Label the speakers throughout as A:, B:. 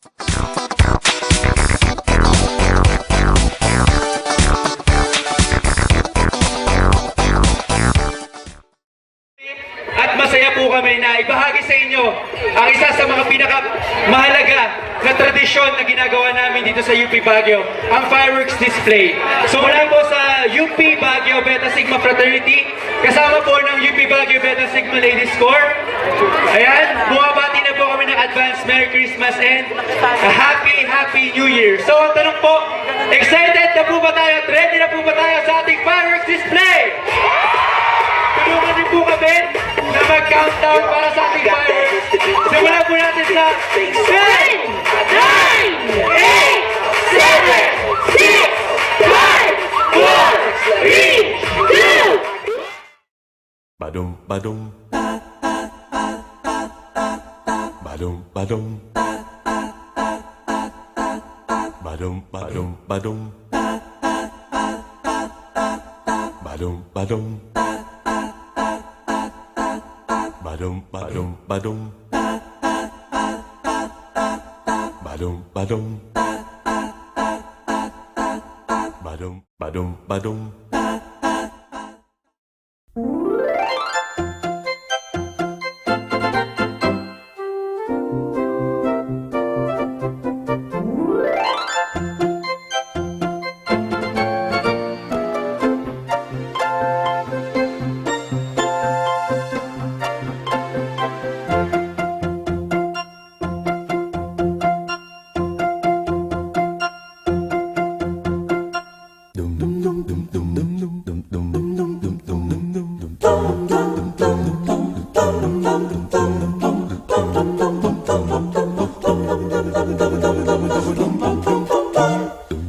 A: At masaya po kami na ibahagi sa inyo ang isa sa mga pinakamahalaga na tradisyon na ginagawa namin dito sa UP Baguio, ang fireworks display. So mula po sa UP Baguio Beta Sigma Fraternity, kasama po ng UP Baguio Beta Sigma Ladies Corps. Ayan, bumabati na po kami ng advance Merry Christmas and a Happy New Year. So ang tanong po, excited na po ba tayo at ready na po ba tayo sa ating fireworks display? Tulungan din po kami na mag-countdown para sa ating fireworks. Simulan po natin sa 10, 9, 8, 7, 6, 5, 4, 3, 2.
B: Badum badum badum badum badum badum badum badum badum badum badum badum badum badum badum badum badum.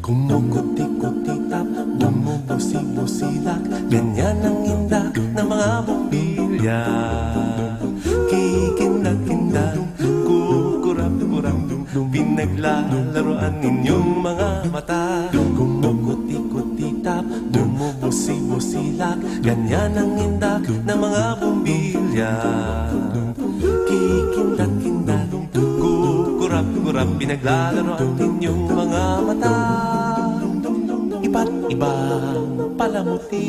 B: Kumukuti-kuti-tap, bumubusi-busilak, ganyan ang indak ng mga bumbilya. Kikindag-kindag, kukurap-kurap, pinaglalaroan ninyong mga mata. Kumukuti-kuti-tap, bumubusi-busilak, ganyan ang indak ng mga bumbilya. Kikindag-kindag, kukurap-kurap, pinaglalaroan ninyong mga mata. Iba't ibang palamuti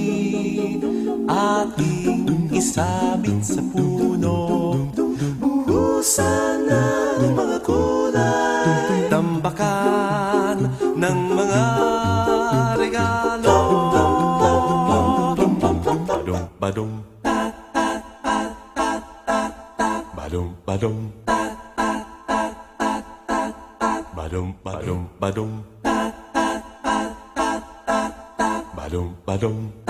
B: ating isabit sa puno. Buhusan ng mga kulay, tambakan ng mga regalo. Badung badung badung badung badung badung badung badung badung